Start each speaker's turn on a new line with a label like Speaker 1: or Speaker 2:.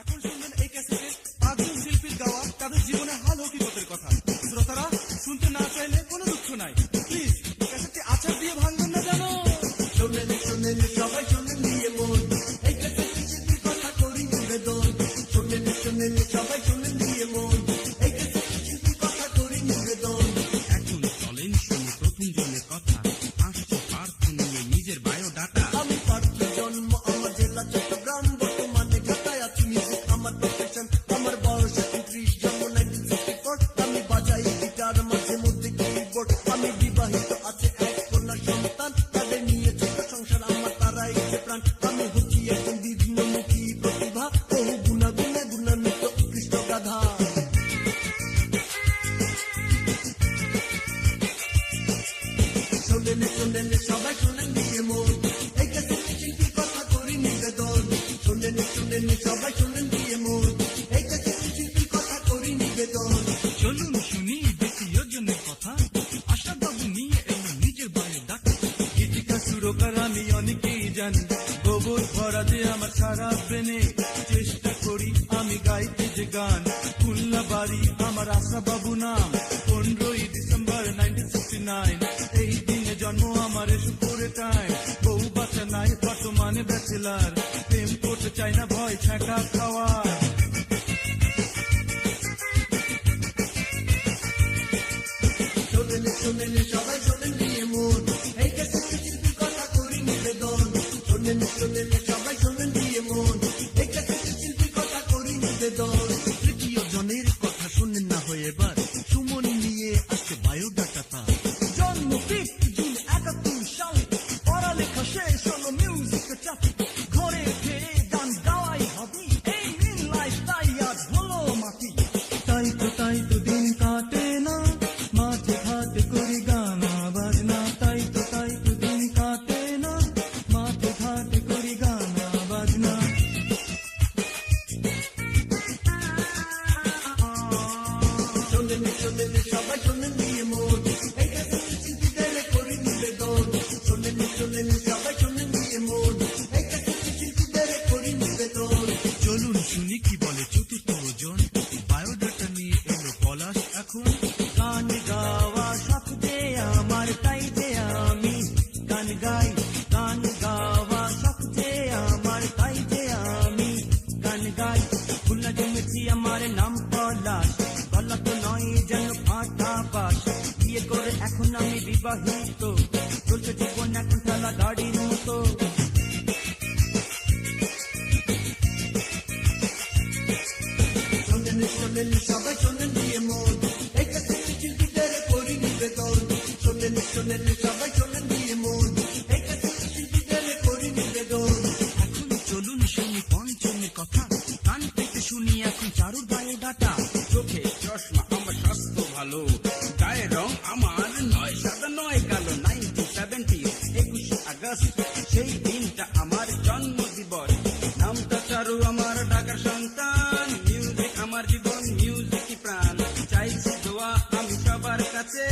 Speaker 1: এখন শুনবেন এই ক্যাসেটে 5 জন শিল্পীর গাওয়া তাদের জীবনে অলৌকিকতার কথা। শ্রোতারা শুনতে না চাইলে কোনো দুঃখ নাই, প্লিজ ক্যাসেটটি আচার দিয়ে ভাঙবেন না জানো।
Speaker 2: শোনেন শোনেন সবাই শোনেন দিয়ে মন, এই ক্যাসেটে শিল্পীর কথা করি নিবেদন। শোনেন শোনেন সবাই শোনেন দিয়ে মন, এই ক্যাসেটে শিল্পীর কথা করি নিবেদন।
Speaker 3: এখন চলেন শুনি প্রথম জনের কথা, আসছে পার্থ নিয়ে নিজের বায়োডাটা।
Speaker 2: আমি পার্থ, জন্ম আমার জেলা চট্টগ্রাম, বর্তমানে ঢাকায় আছি। মিউজিক আমার প্রফেশন, আমার বয়স 29, জন্ম 1964। আমি বাজাই গিটার, মাঝে মধ্যে কিবোর্ড। আমি বিবাহিত, আছে এক কন্যা সন্তান, তাদের নিয়ে ছোট সংসার আমার, তারাই যে প্রাণ। আমি হচ্ছি একজন বিভিন্নমুখী প্রতিভা, বহু গুণাগুণে গুণান্বিত উৎকৃষ্ট গাধা। শোনেন শোনেন সবাই শোনেন দিয়ে মন, এই ক্যাসেটে শিল্পীর কথা করি নিবেদন। শোনেন শোনেন সবাই শোনেন দিয়ে মন, এই ক্যাসেটে শিল্পীর কথা করি নিবেদন।
Speaker 3: চলুন শুনি দ্বিতীয় জনের কথা, আশাবাবু নিয়ে এলো নিজের বায়োডাটা।
Speaker 1: গীতিকা সুরকার আমি অনেকেই জানি, গোবর ভরা যে আমার সারা ব্রেনে। চেষ্টা করি আমি গাইতে যে গান, খুলনা বাড়ি আমার আশাবাবু নাম। 15ই ডিসেম্বর 1969, এই দিনে জন্ম আমার, এসে পড়ে টাইম। বউ বাচ্চা নাই, বর্তমানে ব্যাচেলার, প্রেম করতে চাই না, ভয় ছ্যাঁকা খাওয়ার।
Speaker 2: শোনেন শোনেন সবাই শোনেন দিয়ে মন, এই ক্যাসেটে শিল্পীর কথা করি নিবেদন। শোনেন শোনেন সবাই শোনেন দিয়ে মন, এই ক্যাসেটে শিল্পীর কথা করি নিবেদন।
Speaker 3: তৃতীয় জনের কথা শুনেন না হয় এবার, সুমন নিয়ে আসছে বায়োডাটা তার।
Speaker 2: জন্ম 5 জুন 71 সালে, পড়ালেখা শেষ হলো মিউজিকের চাপে। ঘরে ফিরে গান গাওয়াই হবি, এই রিল লাইফ তাই আজ হলো মাটি।
Speaker 1: তাই তো দিন কাটে না, মাঠে ঘাটে করি গানা বাজনা। তাই তো দিন কাটে না, মাঠে ঘাটে করি গানা বাজনা।
Speaker 2: শোনেন শোনেন সবাই শোনেন দিয়ে মন, এই ক্যাসেটে শিল্পীদের করি নিবেদন। শোনেন শোনেন সবাই শোনেন দিয়ে মন, এই ক্যাসেটে শিল্পীদের করি নিবেদন।
Speaker 3: চলুন শুনি কি বলে চতুর্থ জন, বায়োডাটা নিয়ে এলো পলাশ এখন।
Speaker 2: গান গাওয়া শখ যে আমার, তাই যে আমি গান গাই। গান গাওয়া শখ যে আমার, তাই যে আমি গান গাই। খুলনা জমেছি আমার নাম পলাশ, গলা তো নয় যেন ফাটা বাস। বিয়ে করে এখন আমি বিবাহিত, চলছে জীবন এখন ঠেলা গাড়ির মতো। শোনেন শোনেন সবাই শোনেন দিয়ে মন, এই ক্যাসেটে শিল্পীদের করি নিবেদন। শোনেন শোনেন সবাই শোনেন দিয়ে মন, এই ক্যাসেটে শিল্পীদের করি নিবেদন।
Speaker 3: এখন চলুন শুনি পঞ্চমের কথা, কান পেতে শুনি এখন চারুর বায়োডাটা। চোখে চশমা, আমার স্বাস্থ্য ভালো, গায়ের রং আমার নয় সাদা নয় কালো। 1970, 21 আগস্ট, সেই দিনটা আমার জন্ম দিবস। নামটা চারু, আমার ঢাকার সন্তান। মিউজিক আমার জীবন, মিউজিকই প্রাণ। চাইছি দোয়া আমি সবার কাছে,